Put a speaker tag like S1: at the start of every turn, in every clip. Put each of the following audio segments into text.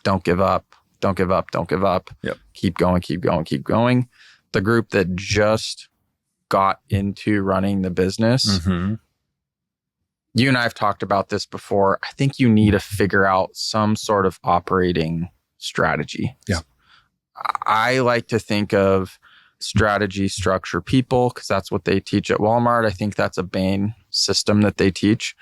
S1: don't give up, don't give up, don't give up.
S2: Yep.
S1: Keep going, keep going, keep going. The group that just got into running the business, you and I have talked about this before. I think you need to figure out some sort of operating strategy.
S2: Yeah.
S1: I like to think of strategy, structure, people, because that's what they teach at Walmart. I think that's a Bain system that they teach.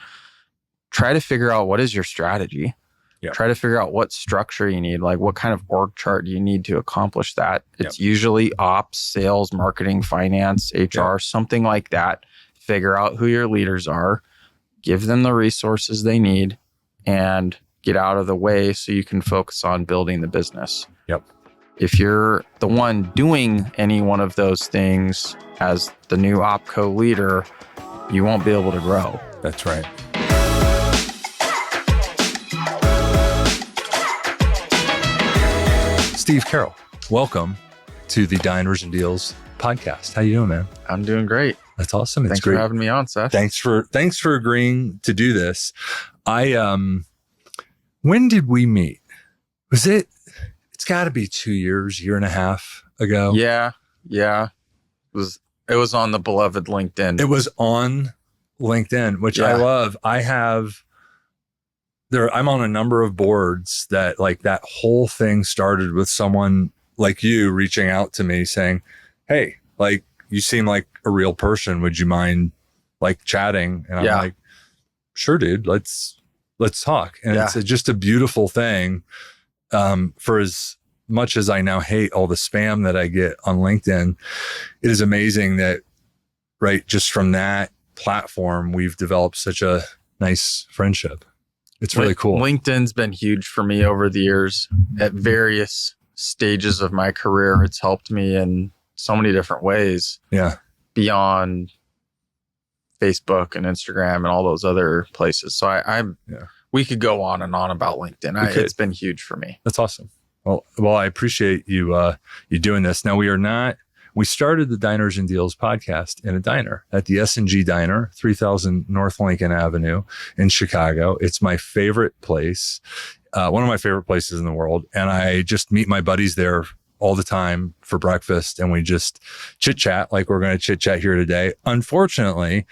S1: Try to figure out what is your strategy.
S2: Yeah.
S1: Try to figure out what structure you need. Like what kind of org chart do you need to accomplish that? It's usually ops, sales, marketing, finance, HR, something like that. Figure out who your leaders are, give them the resources they need, and get out of the way so you can focus on building the business.
S2: Yep.
S1: If you're the one doing any one of those things as the new OpCo leader, you won't be able to grow.
S2: That's right. Steve Carroll, welcome to the Diners and Deals podcast. How you doing, man?
S1: I'm doing great.
S2: That's awesome. It's
S1: Thanks
S2: great
S1: for having me on, Seth.
S2: Thanks for agreeing to do this. When did we meet? It's got to be 2 years, year and a half ago.
S1: Yeah. It was on the beloved LinkedIn.
S2: It was on LinkedIn, which I love. I'm on a number of boards that like that whole thing started with someone like you reaching out to me saying, "Hey, like you seem like a real person. Would you mind like chatting?" And I'm like, "Sure, dude. Let's talk." And it's just a beautiful thing. For as much as I now hate all the spam that I get on LinkedIn, it is amazing that just from that platform, we've developed such a nice friendship. It's really cool.
S1: LinkedIn's been huge for me over the years at various stages of my career. It's helped me in so many different ways.
S2: Yeah.
S1: Beyond Facebook and Instagram and all those other places. So we could go on and on about LinkedIn. It's been huge for me.
S2: That's awesome. Well, I appreciate you doing this. Now we started the Diners and Deals podcast in a diner at the S&G Diner, 3000 North Lincoln Avenue in Chicago. It's my favorite place, one of my favorite places in the world. And I just meet my buddies there all the time for breakfast. And we just chit chat like we're going to chit chat here today. Unfortunately,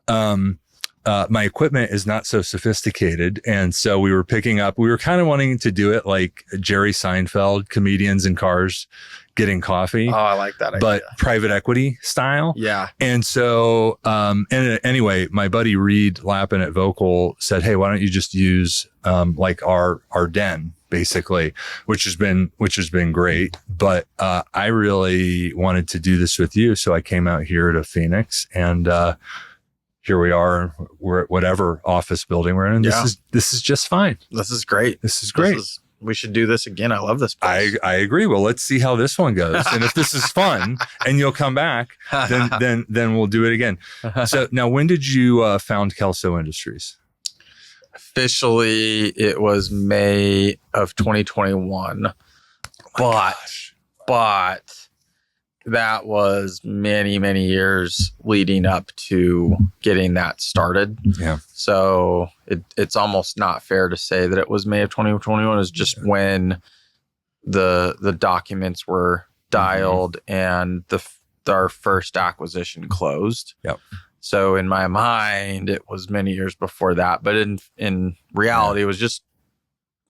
S2: my equipment is not so sophisticated. And so we were kind of wanting to do it like Jerry Seinfeld, comedians in cars getting coffee.
S1: Oh, I like that idea.
S2: But private equity style.
S1: Yeah.
S2: And so, anyway, my buddy Reed Lappin at Vocal said, "Hey, why don't you just use, like our den, basically," which has been great. But, I really wanted to do this with you. So I came out here to Phoenix and, here we are. We're at whatever office building we're in. This is just fine.
S1: This is great. We should do this again. I love this place.
S2: I agree. Well, let's see how this one goes. And if this is fun and you'll come back, then we'll do it again. So now, when did you found Kelso Industries?
S1: Officially, it was May of 2021. But that was many, many years leading up to getting that started.
S2: Yeah.
S1: So it's almost not fair to say that it was May of 2021. It's just when the documents were dialed and our first acquisition closed.
S2: Yep.
S1: So in my mind, it was many years before that. But in reality, it was just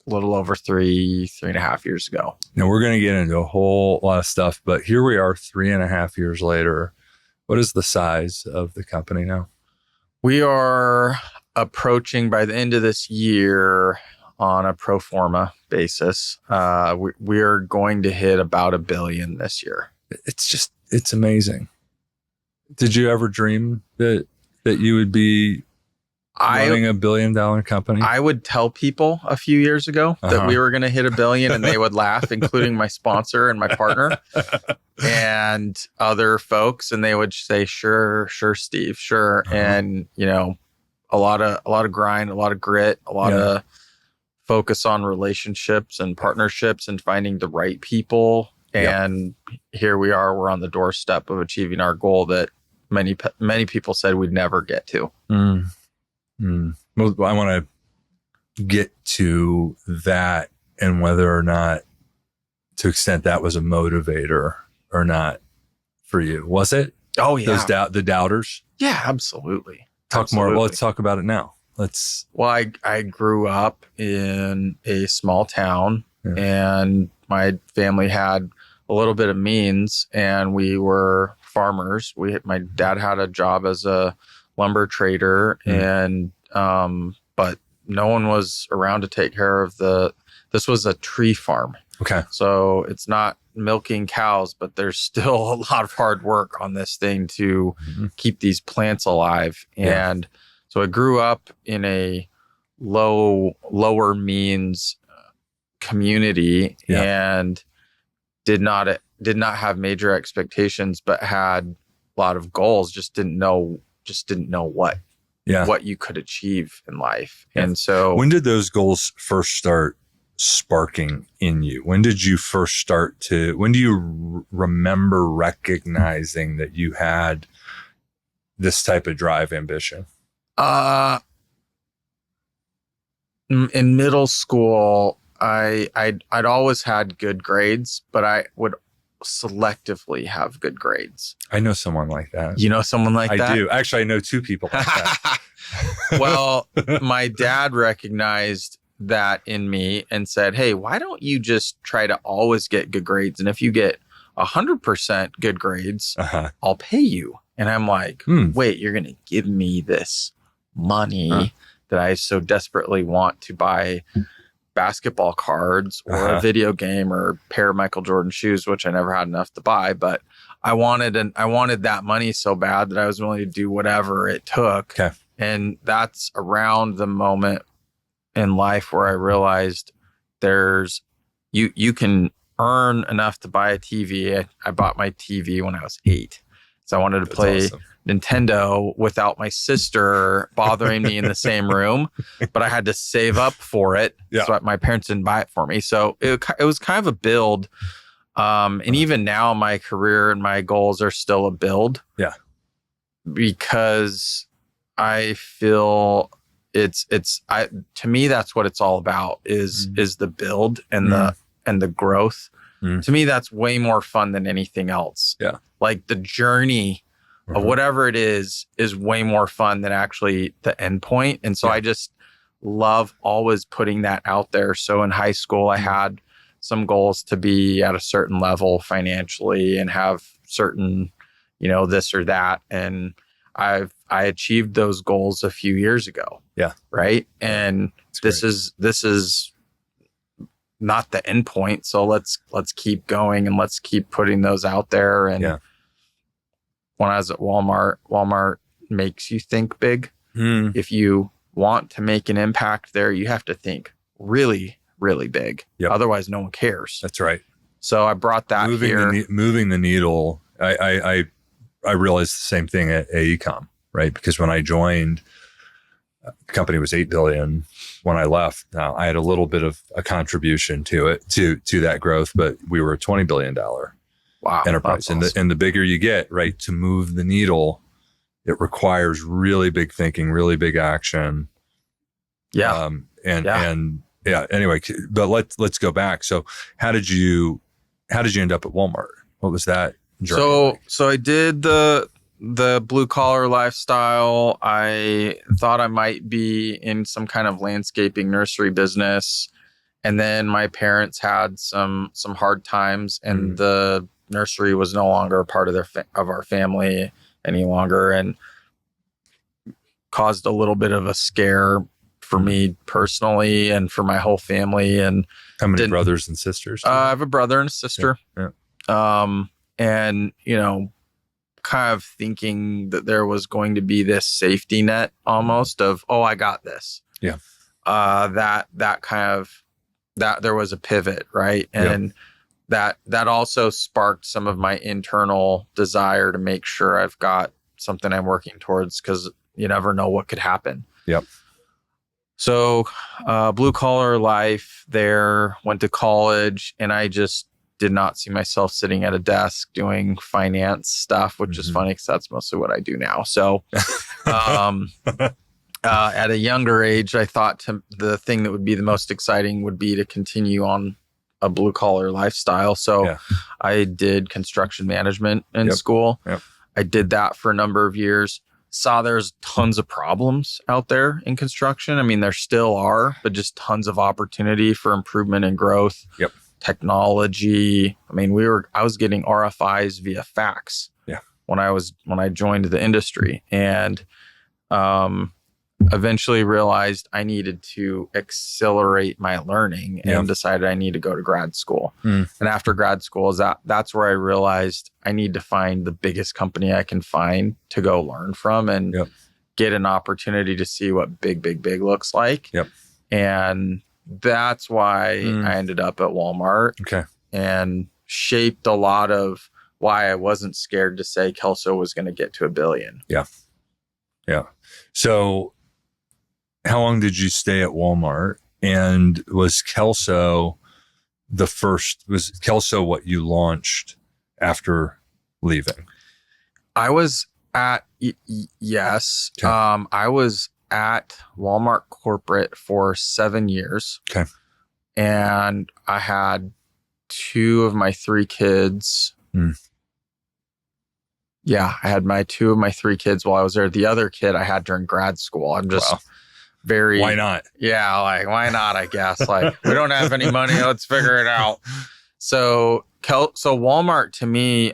S1: a little over 3.5 years ago.
S2: Now we're going to get into a whole lot of stuff, but here we are 3.5 years later. What is the size of the company now?
S1: We are approaching by the end of this year on a pro forma basis. We are going to hit about $1 billion this year.
S2: It's amazing. Did you ever dream that you would be running $1 billion company?
S1: I would tell people a few years ago that we were going to hit $1 billion, and they would laugh, including my sponsor and my partner and other folks. And they would say, sure, Steve, sure. And, a lot of grind, a lot of grit, a lot of focus on relationships and partnerships and finding the right people. And here we are, we're on the doorstep of achieving our goal that many people said we'd never get to.
S2: Well, I want to get to that and whether or not, to extent that was a motivator or not for you. Was it?
S1: Oh yeah.
S2: The doubters?
S1: Yeah, absolutely.
S2: Talk more. Well, let's talk about it now.
S1: Well, I grew up in a small town, and my family had a little bit of means, and we were farmers. My dad had a job as a lumber trader, and but no one was around to take care of this was a tree farm.
S2: Okay.
S1: So it's not milking cows, but there's still a lot of hard work on this thing to keep these plants alive. And so I grew up in a lower means community and did not have major expectations, but had a lot of goals. Just didn't know what you could achieve in life. Yeah. And so
S2: when did those goals first start sparking in you? When did you first when do you remember recognizing that you had this type of drive ambition?
S1: In middle school, I'd always had good grades, but I would selectively have good grades.
S2: I know someone like that.
S1: You know someone like that?
S2: I do. Actually, I know two people like that.
S1: Well, my dad recognized that in me and said, hey, why don't you just try to always get good grades? And if you get 100% good grades, I'll pay you. And I'm like, wait, you're going to give me this money that I so desperately want to buy basketball cards or a video game or a pair of Michael Jordan shoes, which I never had enough to buy, but I wanted that money so bad that I was willing to do whatever it took.
S2: Okay.
S1: And that's around the moment in life where I realized you can earn enough to buy a TV. I bought my TV when I was 8. So I wanted to play Nintendo without my sister bothering me in the same room, but I had to save up for it. Yeah. So my parents didn't buy it for me. So it was kind of a build. And even now my career and my goals are still a build. Yeah. Because I feel to me, that's what it's all about is the build and the growth. To me, that's way more fun than anything else. Yeah. Like the journey of whatever it is way more fun than actually the end point. And so I just love always putting that out there. So in high school, I had some goals to be at a certain level financially and have certain, this or that. And I achieved those goals a few years ago. Yeah. Right. And this is not the end point. So let's keep going and let's keep putting those out there. And when I was at Walmart makes you think big. If you want to make an impact there, you have to think really, really big. Yep. Otherwise, no one cares.
S2: That's right.
S1: So I brought that
S2: moving the needle. I realized the same thing at AECOM, right? Because when I joined, the company was $8 billion. When I left, now I had a little bit of a contribution to it, to that growth, but we were a $20 billion enterprise. Awesome. And the bigger you get, right, to move the needle, it requires really big thinking, really big action. Yeah. Anyway, but let's go back. So how did you end up at Walmart? What was that journey like?
S1: So I did the blue collar lifestyle. I thought I might be in some kind of landscaping nursery business. And then my parents had some hard times and the nursery was no longer a part of our family any longer and caused a little bit of a scare for me personally and for my whole family. And
S2: how many brothers and sisters?
S1: I have a brother and a sister. Yeah. And kind of thinking that there was going to be this safety net almost of, oh, I got this. Yeah. That there was a pivot, right? And that also sparked some of my internal desire to make sure I've got something I'm working towards because you never know what could happen. Yep. So blue collar life there, went to college, and I just did not see myself sitting at a desk doing finance stuff, which is funny because that's mostly what I do now. So At a younger age, I thought the thing that would be the most exciting would be to continue on a blue collar lifestyle. So I did construction management in school.
S2: Yep.
S1: I did that for a number of years. Saw there's tons of problems out there in construction. I mean, there still are, but just tons of opportunity for improvement and growth.
S2: Yep.
S1: Technology. I mean, I was getting RFIs via fax.
S2: Yeah.
S1: When I joined the industry, and eventually realized I needed to accelerate my learning and decided I need to go to grad school. And after grad school, that's where I realized I need to find the biggest company I can find to go learn from and get an opportunity to see what big looks like. And that's why I ended up at Walmart. And shaped a lot of why I wasn't scared to say Kelso was going to get to $1 billion.
S2: Yeah. So how long did you stay at Walmart? And was Kelso what you launched after leaving?
S1: I was at, yes.
S2: Okay.
S1: I was at Walmart corporate for 7 years.
S2: Okay.
S1: And I had 2 of my 3 kids. Yeah, I had 2 of my 3 kids while I was there. The other kid I had during grad school. I'm just very...
S2: Why not?
S1: Yeah, like, why not, I guess. Like, we don't have any money. Let's figure it out. So Walmart, to me,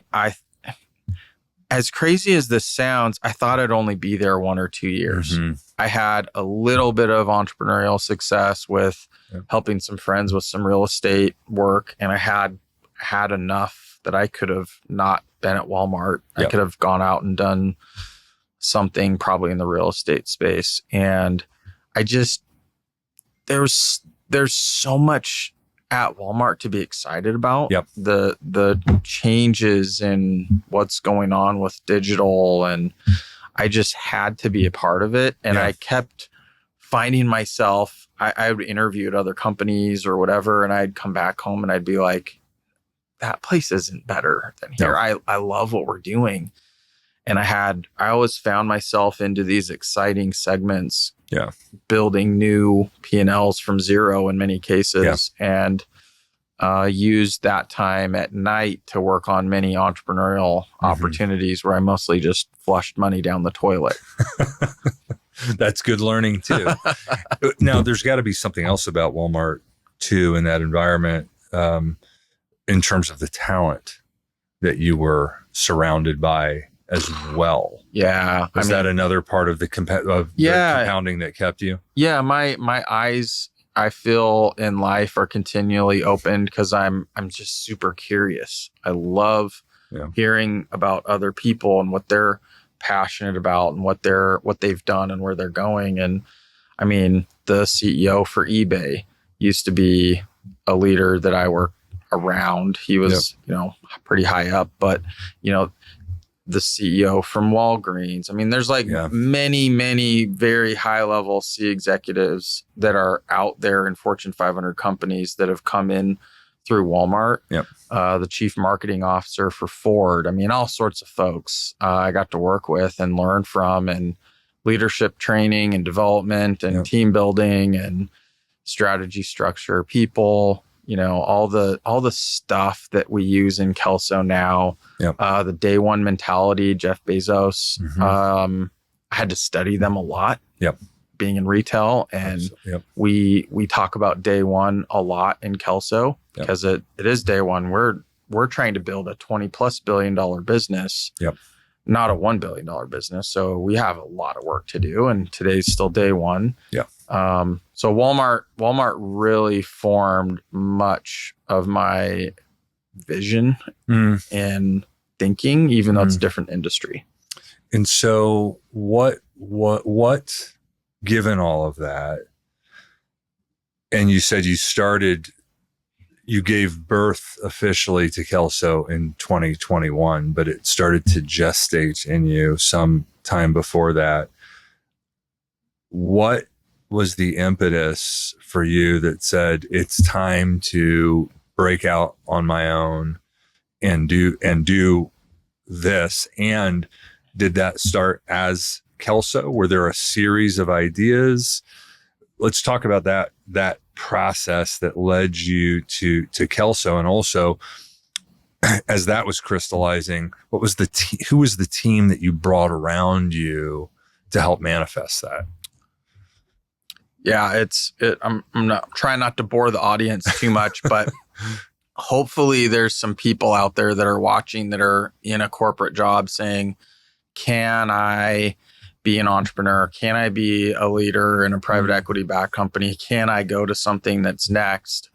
S1: as crazy as this sounds, I thought I'd only be there 1 or 2 years. I had a little bit of entrepreneurial success with helping some friends with some real estate work. And I had enough that I could have not been at Walmart. I could have gone out and done something probably in the real estate space. And I just, there's so much at Walmart to be excited about. The changes in what's going on with digital, and I just had to be a part of it. And I kept finding myself, I would interview at other companies or whatever, and I'd come back home and I'd be like, that place isn't better than here. I love what we're doing. And I always found myself into these exciting segments, building new P&Ls from zero in many cases, and used that time at night to work on many entrepreneurial opportunities where I mostly just flushed money down the toilet.
S2: That's good learning too. Now, there's got to be something else about Walmart too in that environment, in terms of the talent that you were surrounded by as well. Yeah. Was that another part of the compounding that kept you?
S1: Yeah. My eyes, I feel, in life are continually opened because I'm just super curious. I love hearing about other people and what they're passionate about and what they've done and where they're going. And I mean, the CEO for eBay used to be a leader that I worked around. He was, pretty high up, but the CEO from Walgreens. I mean, there's many very high level C executives that are out there in Fortune 500 companies that have come in through Walmart. The chief marketing officer for Ford. I mean, all sorts of folks I got to work with and learn from, and leadership training and development and team building and strategy structure, people, all the stuff that we use in Kelso now. The day one mentality, Jeff Bezos. I had to study them a lot. Being in retail, and we talk about day one a lot in Kelso because it is day one. We're trying to build a $20+ billion business. Not a $1 billion business. So we have a lot of work to do, and today's still day one. So Walmart really formed much of my vision and thinking, even though it's a different industry.
S2: And so what, given all of that, and you said you gave birth officially to Kelso in 2021, but it started to gestate in you some time before that. What was the impetus for you that said it's time to break out on my own and do this? And did that start as Kelso? Were there a series of ideas? Let's talk about that process that led you to Kelso, and also as that was crystallizing, what was who was the team that you brought around you to help manifest that?
S1: Yeah, I'm not trying not to bore the audience too much, but hopefully there's some people out there that are watching that are in a corporate job saying, can I be an entrepreneur? Can I be a leader in a private equity backed company? Can I go to something that's next?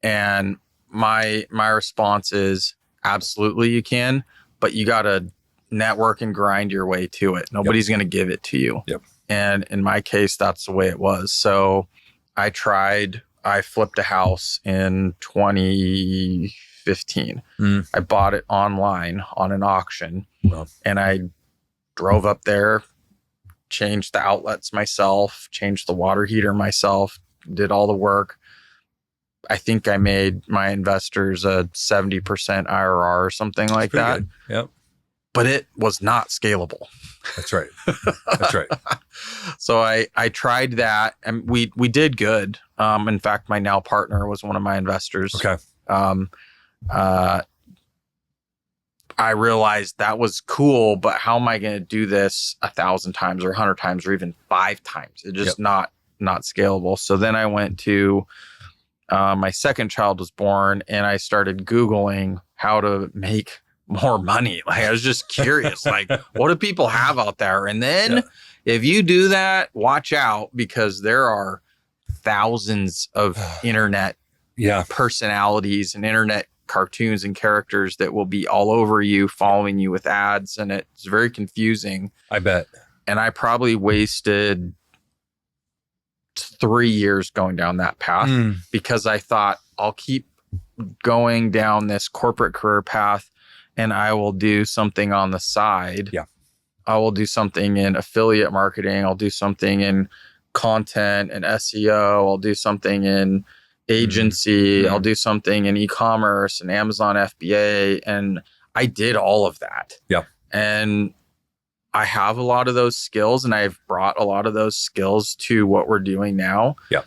S1: And my response is absolutely you can, but you got to network and grind your way to it. Nobody's going to give it to you.
S2: Yep.
S1: And in my case, that's the way it was. So I flipped a house in 2015. I bought it online on an auction.
S2: Wow.
S1: And I drove up there, changed the outlets myself, changed the water heater myself, did all the work. I think I made my investors a 70% IRR or something like that.
S2: Good. Yep.
S1: But it was not scalable.
S2: That's right. That's right.
S1: So I tried that, and we did good. In fact, my now partner was one of my investors.
S2: Okay.
S1: I realized that was cool, but how am I going to do this 1,000 times or 100 times or even 5 times? It's just not scalable. So then I went to my second child was born, and I started Googling how to make more money. Like, I was just curious, like, what do people have out there? And then if you do that, watch out, because there are thousands of internet personalities and internet cartoons and characters that will be all over you, following you with ads. And it's very confusing.
S2: I bet.
S1: And I probably wasted 3 years going down that path because I thought I'll keep going down this corporate career path, and I will do something on the side.
S2: Yeah.
S1: I will do something in affiliate marketing. I'll do something in content and SEO. I'll do something in agency. I'll do something in e-commerce and Amazon FBA. And I did all of that.
S2: Yeah.
S1: And I have a lot of those skills, and I've brought a lot of those skills to what we're doing now.
S2: Yeah.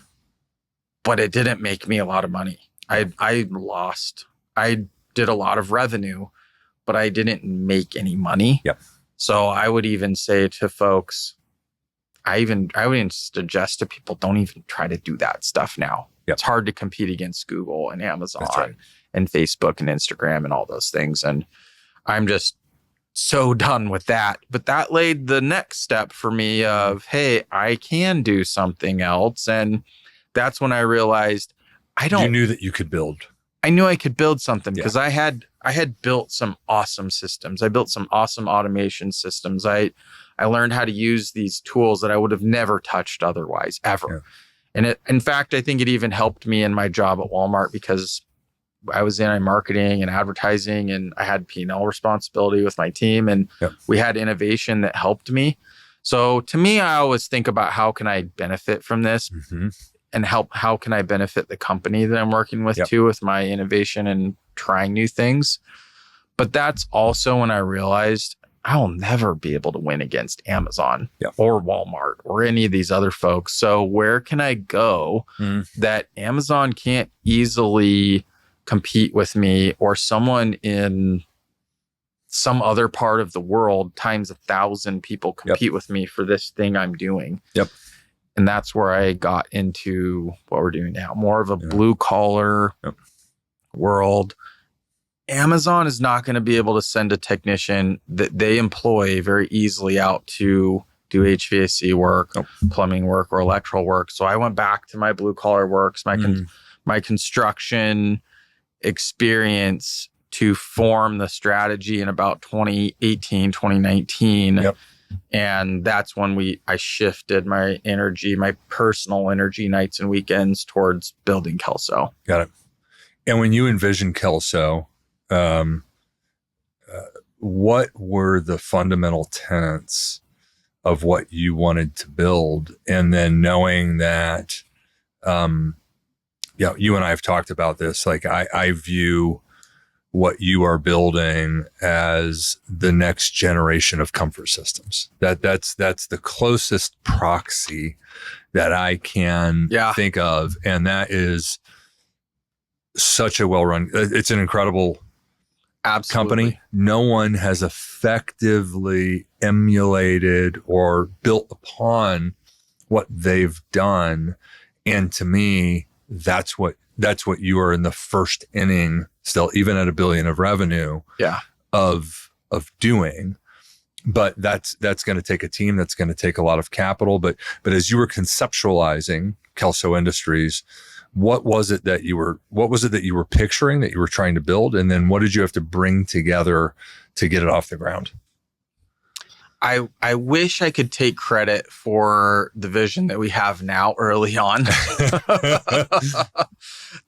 S1: But it didn't make me a lot of money. I lost. I did a lot of revenue, but I didn't make any money.
S2: Yep.
S1: So I would even say to folks, I would even suggest to people, don't even try to do that stuff now.
S2: Yep.
S1: It's hard to compete against Google and Amazon and Facebook and Instagram and all those things. And I'm just so done with that. But that laid the next step for me of, hey, I can do something else. And that's when I realized
S2: You knew that you could build.
S1: I knew I could build something because I had built some awesome systems. I built some awesome automation systems. I learned how to use these tools that I would have never touched otherwise, ever.
S2: Yeah.
S1: And in fact, I think it even helped me in my job at Walmart, because I was in marketing and advertising, and I had P&L responsibility with my team, and we had innovation that helped me. So to me, I always think about, how can I benefit from this? And how can I benefit the company that I'm working with too, with my innovation and trying new things? But that's also when I realized I'll never be able to win against Amazon or Walmart or any of these other folks. So where can I go that Amazon can't easily compete with me, or someone in some other part of the world times 1,000 people compete with me for this thing I'm doing? And that's where I got into what we're doing now, more of a blue collar world. Amazon is not going to be able to send a technician that they employ very easily out to do HVAC work, plumbing work, or electrical work. So I went back to my blue collar works, my construction experience, to form the strategy in about 2018, 2019. And that's when I shifted my energy, my personal energy, nights and weekends, towards building Kelso.
S2: Got it. And when you envisioned Kelso, what were the fundamental tenets of what you wanted to build? And then knowing that, you and I have talked about this, like I view what you are building as the next generation of comfort systems. That's the closest proxy that I can think of. And that is such a well-run, it's an incredible company. No one has effectively emulated or built upon what they've done. And to me, that's what you are in the first inning still, even at $1 billion of revenue of doing. But that's going to take a team. That's going to take a lot of capital. But as you were conceptualizing Kelso Industries, what was it that you were picturing, that you were trying to build? And then what did you have to bring together to get it off the ground?
S1: I wish I could take credit for the vision that we have now early on.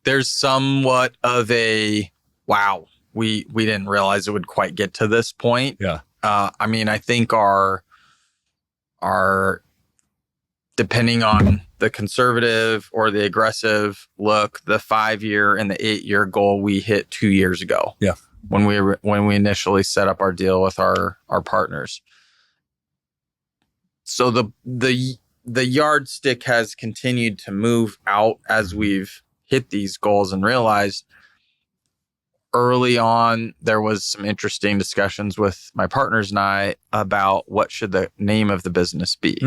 S1: There's somewhat of a, wow, we didn't realize it would quite get to this point.
S2: Yeah.
S1: I mean, I think our depending on the conservative or the aggressive look, the 5-year and the 8-year goal we hit 2 years ago.
S2: Yeah.
S1: When we initially set up our deal with our partners. So the yardstick has continued to move out as we've hit these goals and realized early on, there was some interesting discussions with my partners and I about what should the name of the business be.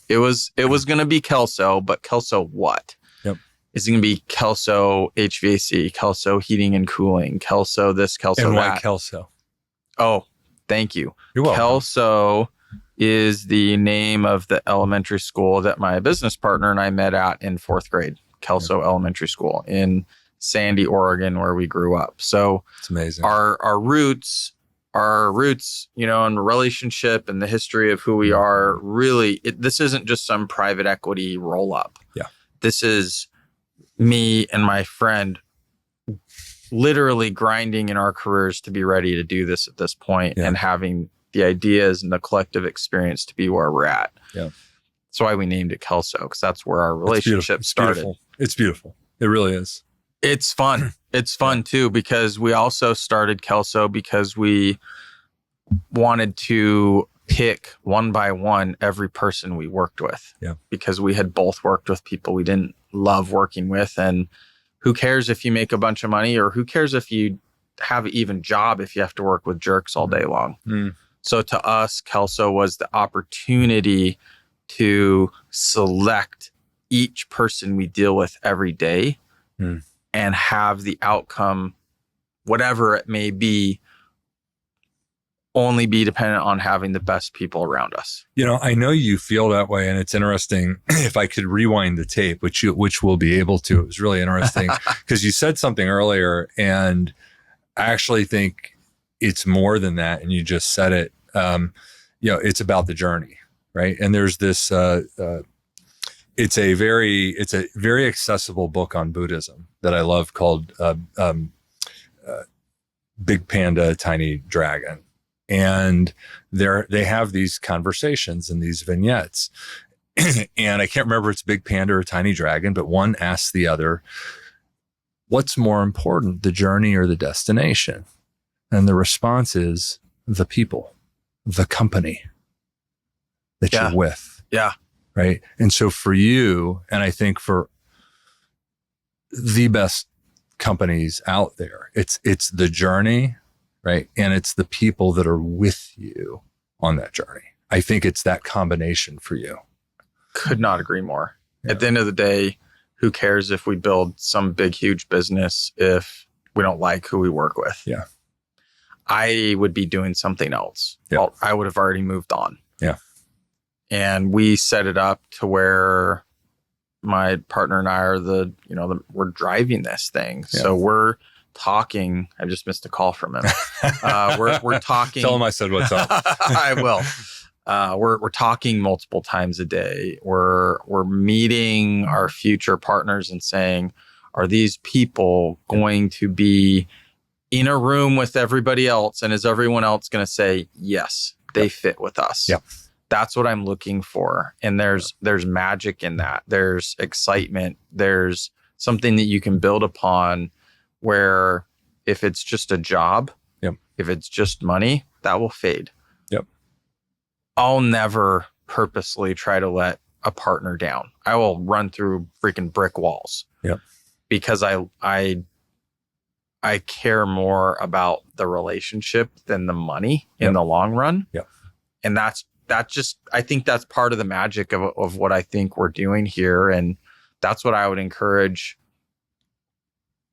S1: It was going to be Kelso, but Kelso what?
S2: Yep.
S1: Is it going to be Kelso HVAC, Kelso heating and cooling, Kelso this, Kelso
S2: and
S1: that?
S2: why Kelso?
S1: Oh, thank you.
S2: You're welcome.
S1: Kelso is the name of the elementary school that my business partner and I met at in 4th grade, Kelso Elementary School in Sandy, Oregon, where we grew up. So
S2: it's amazing.
S1: Our roots, you know, and relationship and the history of who we are, really, this isn't just some private equity roll up.
S2: Yeah.
S1: This is me and my friend literally grinding in our careers to be ready to do this at this point and having the ideas and the collective experience to be where we're at.
S2: Yeah.
S1: That's why we named it Kelso, because that's where our relationship started.
S2: It's beautiful. It really is.
S1: It's fun. It's fun too, because we also started Kelso because we wanted to pick one by one every person we worked with.
S2: Yeah. Because
S1: we had both worked with people we didn't love working with. And who cares if you make a bunch of money, or who cares if you have an even job if you have to work with jerks all day long. So to us, Kelso was the opportunity to select each person we deal with every day and have the outcome, whatever it may be, only be dependent on having the best people around us.
S2: You know, I know you feel that way, and it's interesting. If I could rewind the tape, which we'll be able to, it was really interesting because you said something earlier, and I actually think it's more than that. And you just said it. You know, it's about the journey, right? And there's this. It's a very accessible book on Buddhism that I love called Big Panda, Tiny Dragon. And they have these conversations and these vignettes. And I can't remember if it's Big Panda or Tiny Dragon, but one asks the other, what's more important, the journey or the destination? And the response is the people, the company that you're with.
S1: Yeah.
S2: Right. And so for you, and I think for the best companies out there, it's the journey, right? And it's the people that are with you on that journey. I think it's that combination for you.
S1: Could not agree more. Yeah. At the end of the day, who cares if we build some big, huge business if we don't like who we work with?
S2: Yeah.
S1: I would be doing something else.
S2: Yeah.
S1: Well, I would have already moved on.
S2: Yeah.
S1: And we set it up to where my partner and I are we're driving this thing. Yeah. So we're talking. I just missed a call from him. We're talking.
S2: Tell him I said what's up.
S1: I will. We're talking multiple times a day. We're meeting our future partners and saying, are these people going to be in a room with everybody else? And is everyone else going to say, yes, they fit with us?
S2: Yep.
S1: That's what I'm looking for. And there's magic in that. There's excitement. There's something that you can build upon where if it's just a job, if it's just money, that will fade. I'll never purposely try to let a partner down. I will run through freaking brick walls. Because I care more about the relationship than the money in the long run. And that just, I think that's part of the magic of what I think we're doing here. And that's what I would encourage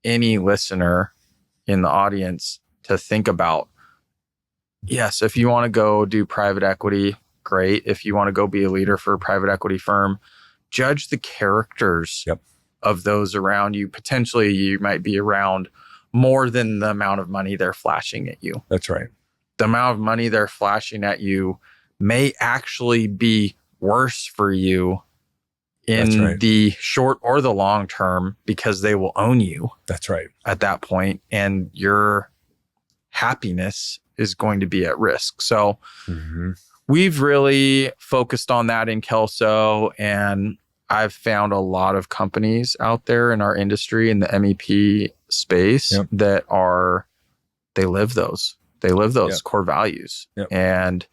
S1: any listener in the audience to think about. Yes, if you want to go do private equity, great. If you want to go be a leader for a private equity firm, judge the characters of those around you. Potentially, you might be around more than the amount of money they're flashing at you.
S2: That's right.
S1: The amount of money they're flashing at you may actually be worse for you in the short or the long term, because they will own you.
S2: That's right.
S1: At that point, and your happiness is going to be at risk. So we've really focused on that in Kelso, and I've found a lot of companies out there in our industry in the MEP space that they live those core values. And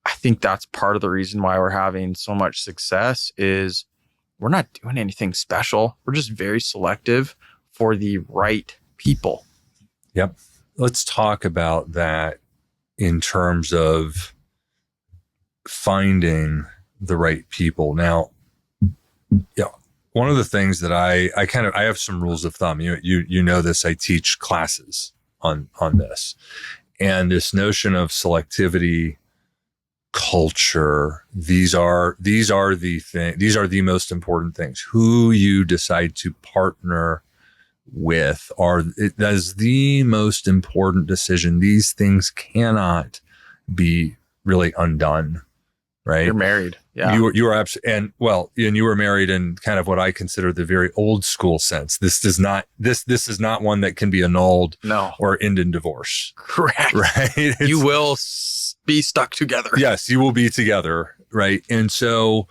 S1: I think that's part of the reason why we're having so much success is we're not doing anything special. We're just very selective for the right people.
S2: Let's talk about that in terms of finding the right people. Now, one of the things that I have some rules of thumb. You know this. I teach classes on this, and this notion of selectivity, culture. These are the most important things. Who you decide to partner with that is the most important decision. These things cannot be really undone. Right.
S1: You're married.
S2: You are absolutely, and you were married in kind of what I consider the very old school sense. This is not one that can be annulled or end in divorce.
S1: Correct.
S2: Right.
S1: You will be stuck together.
S2: Yes, you will be together. Right. And so,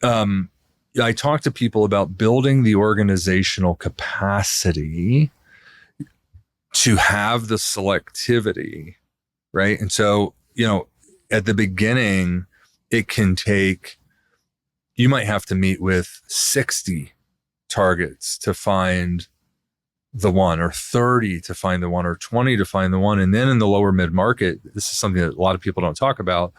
S2: I talk to people about building the organizational capacity to have the selectivity. Right. And so, at the beginning, it can take, you might have to meet with 60 targets to find the one, or 30 to find the one, or 20 to find the one. And then in the lower mid-market, this is something that a lot of people don't talk about.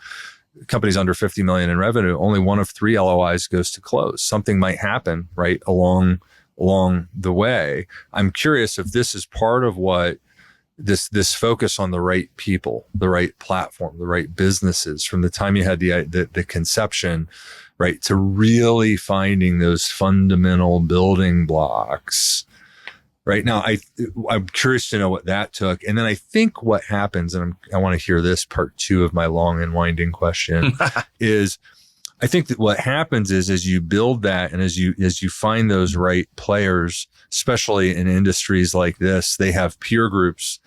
S2: Companies under 50 million in revenue, only one of 3 LOIs goes to close. Something might happen right along the way. I'm curious if this is part of what this focus on the right people, the right platform, the right businesses, from the time you had the conception, right, to really finding those fundamental building blocks. Right now, I'm curious to know what that took. And then I think what happens, and I want to hear this part 2 of my long and winding question, is I think that what happens is as you build that, and as you find those right players, especially in industries like this, they have peer groups,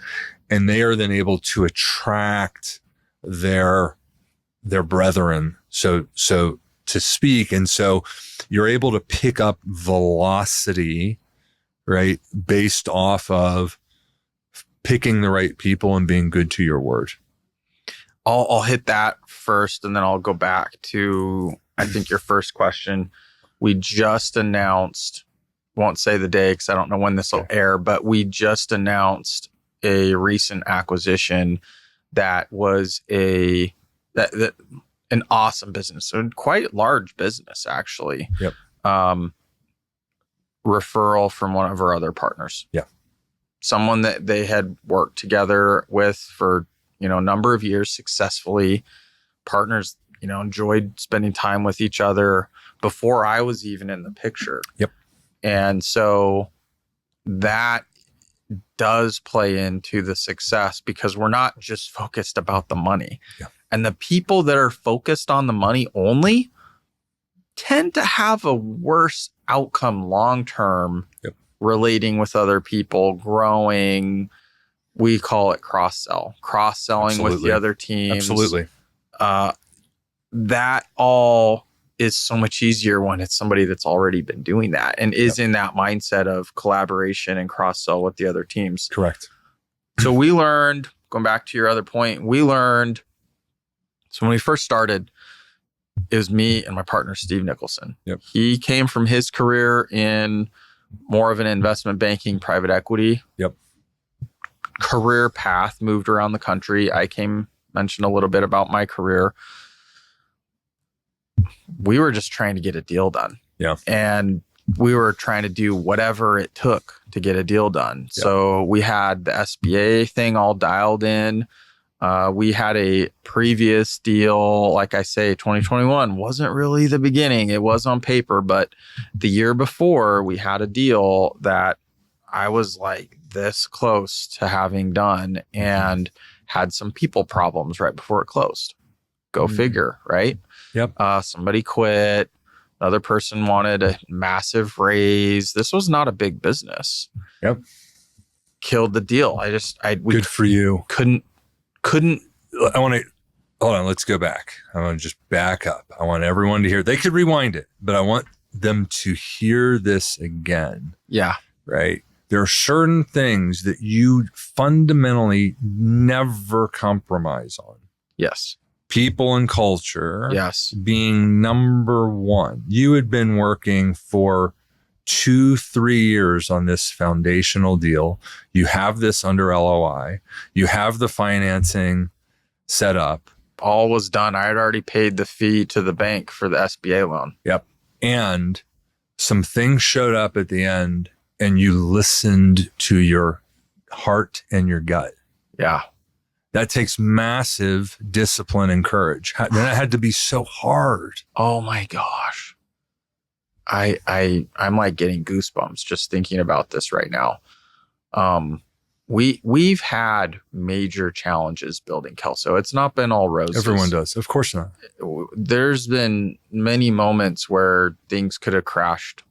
S2: and they are then able to attract their brethren, so to speak. And so you're able to pick up velocity, right, based off of picking the right people and being good to your word.
S1: I'll hit that first, and then I'll go back to, I think, your first question. We just announced, won't say the day because I don't know when this will air, but we just announced a recent acquisition that was an awesome business, a quite large business actually. Referral from one of our other partners. Someone that they had worked together with for a number of years successfully. Partners, enjoyed spending time with each other before I was even in the picture. And so that does play into the success, because we're not just focused about the money. And the people that are focused on the money only tend to have a worse outcome long-term, relating with other people, growing. We call it cross-selling with the other teams.
S2: Absolutely.
S1: That all is so much easier when it's somebody that's already been doing that and is in that mindset of collaboration and cross-sell with the other teams.
S2: Correct.
S1: So we learned, going back to your other point, so when we first started, it was me and my partner, Steve Nicholson.
S2: Yep.
S1: He came from his career in more of an investment banking, private equity career path, moved around the country. I mentioned a little bit about my career. We were just trying to get a deal done.
S2: Yeah.
S1: And we were trying to do whatever it took to get a deal done. Yeah. So we had the SBA thing all dialed in. We had a previous deal, like I say, 2021 wasn't really the beginning. It was on paper, but the year before we had a deal that I was like this close to having done and had some people problems right before it closed. Go figure, right?
S2: Yep.
S1: Somebody quit. Another person wanted a massive raise. This was not a big business.
S2: Yep.
S1: Killed the deal.
S2: Good for you.
S1: Couldn't.
S2: I want to, hold on, let's go back. I want to just back up. I want everyone to hear, they could rewind it, but I want them to hear this again.
S1: Yeah.
S2: Right. There are certain things that you fundamentally never compromise on.
S1: Yes.
S2: People and culture.
S1: Yes.
S2: Being number one. You had been working for 2-3 years on this foundational deal. You have this under LOI. You have the financing set up.
S1: All was done. I had already paid the fee to the bank for the SBA loan.
S2: Yep. And some things showed up at the end and you listened to your heart and your gut.
S1: Yeah.
S2: That takes massive discipline and courage. That had to be so hard.
S1: Oh my gosh. I'm like getting goosebumps just thinking about this right now. We've had major challenges building Kelso. It's not been all roses.
S2: Everyone does. Of course not.
S1: There's been many moments where things could have crashed.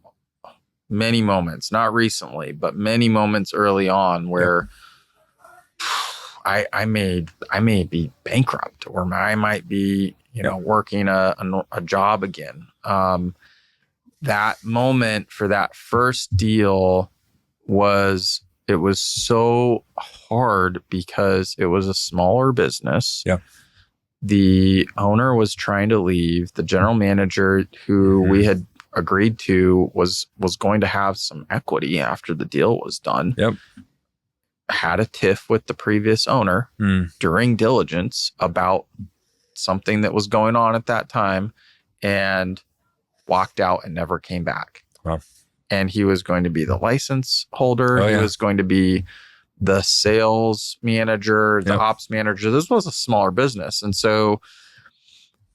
S1: Many moments, not recently, but many moments early on where I may be bankrupt or I might be, working a job again. That moment for that first deal was so hard because it was a smaller business.
S2: Yeah.
S1: The owner was trying to leave. The general manager who we had agreed to was going to have some equity after the deal was done.
S2: Yep.
S1: Had a tiff with the previous owner during diligence about something that was going on at that time and walked out and never came back.
S2: Wow.
S1: And he was going to be the license holder.
S2: Oh,
S1: he was going to be the sales manager, the ops manager. This was a smaller business. And so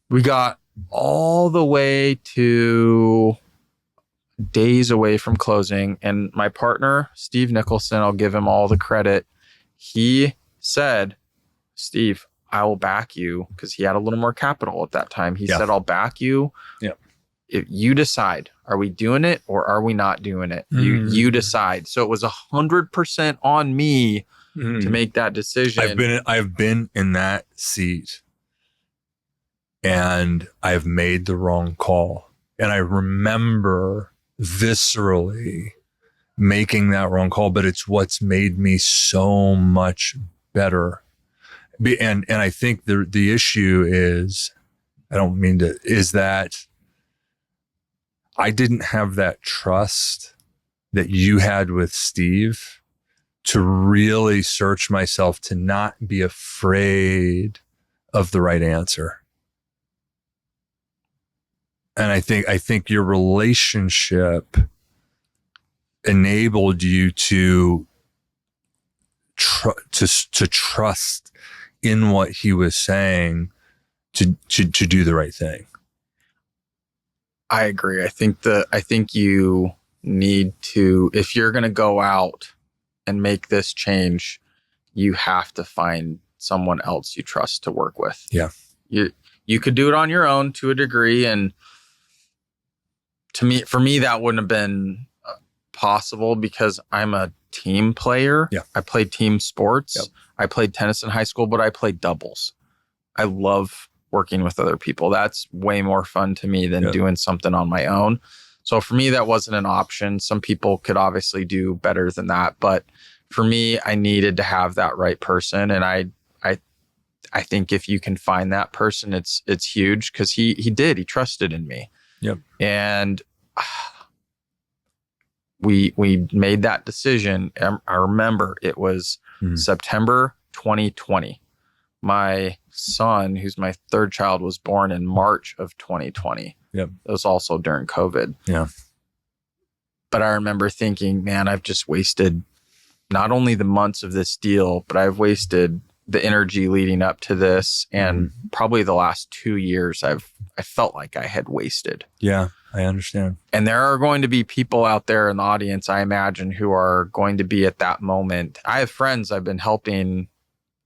S1: we got all the way to days away from closing. And my partner, Steve Nicholson, I'll give him all the credit. He said, Steve, I will back you, because he had a little more capital at that time. He said, I'll back you.
S2: Yeah.
S1: If you decide, are we doing it or are we not doing it? You decide. So it was 100% on me to make that decision.
S2: I've been in that seat and I've made the wrong call. And I remember viscerally making that wrong call, but it's what's made me so much better. And I think the issue is, is that I didn't have that trust that you had with Steve to really search myself, to not be afraid of the right answer. And I think your relationship enabled you to trust in what he was saying to do the right thing.
S1: I agree. I think you need to, if you're going to go out and make this change, you have to find someone else you trust to work with.
S2: Yeah.
S1: You could do it on your own to a degree. And for me, that wouldn't have been possible because I'm a team player.
S2: Yeah.
S1: I played team sports.
S2: Yep.
S1: I played tennis in high school, but I played doubles. I love working with other people. That's way more fun to me than doing something on my own. So for me, that wasn't an option. Some people could obviously do better than that. But for me, I needed to have that right person. And I think if you can find that person, it's huge, because he trusted in me.
S2: Yep.
S1: And we made that decision. I remember it was September 2020. My son, who's my third child, was born in March of 2020.
S2: Yep.
S1: It was also during COVID.
S2: Yeah.
S1: But I remember thinking, man, I've just wasted not only the months of this deal, but I've wasted the energy leading up to this, and probably the last 2 years I felt like I had wasted.
S2: Yeah, I understand.
S1: And there are going to be people out there in the audience, I imagine, who are going to be at that moment. I have friends I've been helping,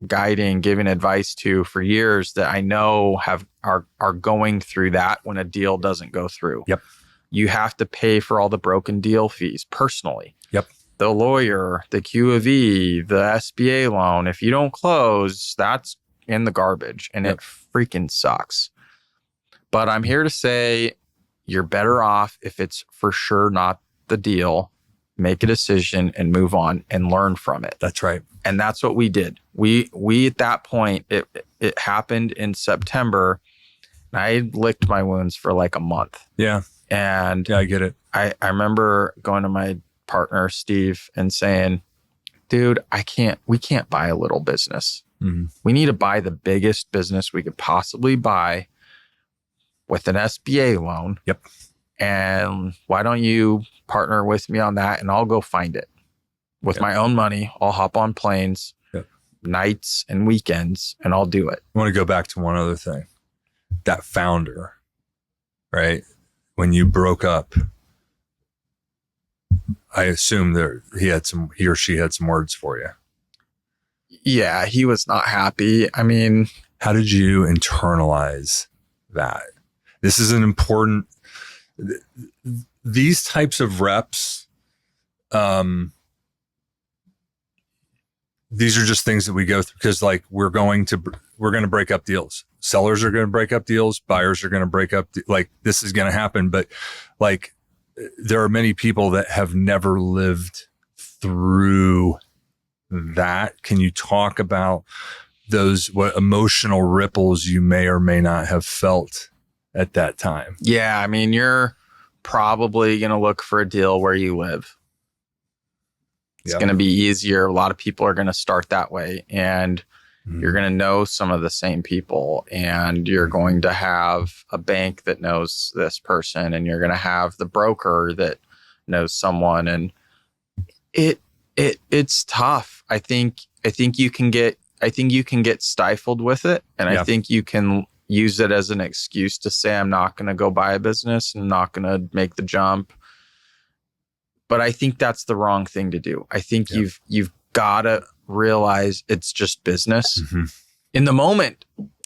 S1: guiding, giving advice to for years that I know are going through that when a deal doesn't go through.
S2: Yep.
S1: You have to pay for all the broken deal fees personally.
S2: Yep.
S1: The lawyer, the Q of E, the SBA loan. If you don't close, that's in the garbage, and it freaking sucks. But I'm here to say you're better off if it's for sure not the deal. Make a decision and move on and learn from it.
S2: That's right.
S1: And that's what we did. We at that point, it happened in September, and I licked my wounds for like a month.
S2: Yeah.
S1: And
S2: I get it.
S1: I remember going to my partner, Steve, and saying, dude, we can't buy a little business.
S2: Mm-hmm.
S1: We need to buy the biggest business we could possibly buy with an SBA loan.
S2: Yep.
S1: And why don't you partner with me on that, and I'll go find it with my own money. I'll hop on planes, nights and weekends, and I'll do it.
S2: I want to go back to one other thing. That founder, right? When you broke up, I assume that he or she had some words for you.
S1: Yeah, he was not happy. I mean,
S2: how did you internalize that? This is an important, these types of reps, these are just things that we go through, because like we're going to break up deals. Sellers are going to break up deals. Buyers are going to break up. Like this is going to happen. But like there are many people that have never lived through that. Can you talk about what emotional ripples you may or may not have felt at that time?
S1: Yeah. I mean, you're probably going to look for a deal where you live. It's going to be easier. A lot of people are going to start that way, and you're going to know some of the same people, and you're going to have a bank that knows this person, and you're going to have the broker that knows someone. And it's tough. I think you can get stifled with it. And I think you can use it as an excuse to say, I'm not going to go buy a business and I'm not going to make the jump. But I think that's the wrong thing to do. I think you've got to realize it's just business. Mm-hmm. In the moment.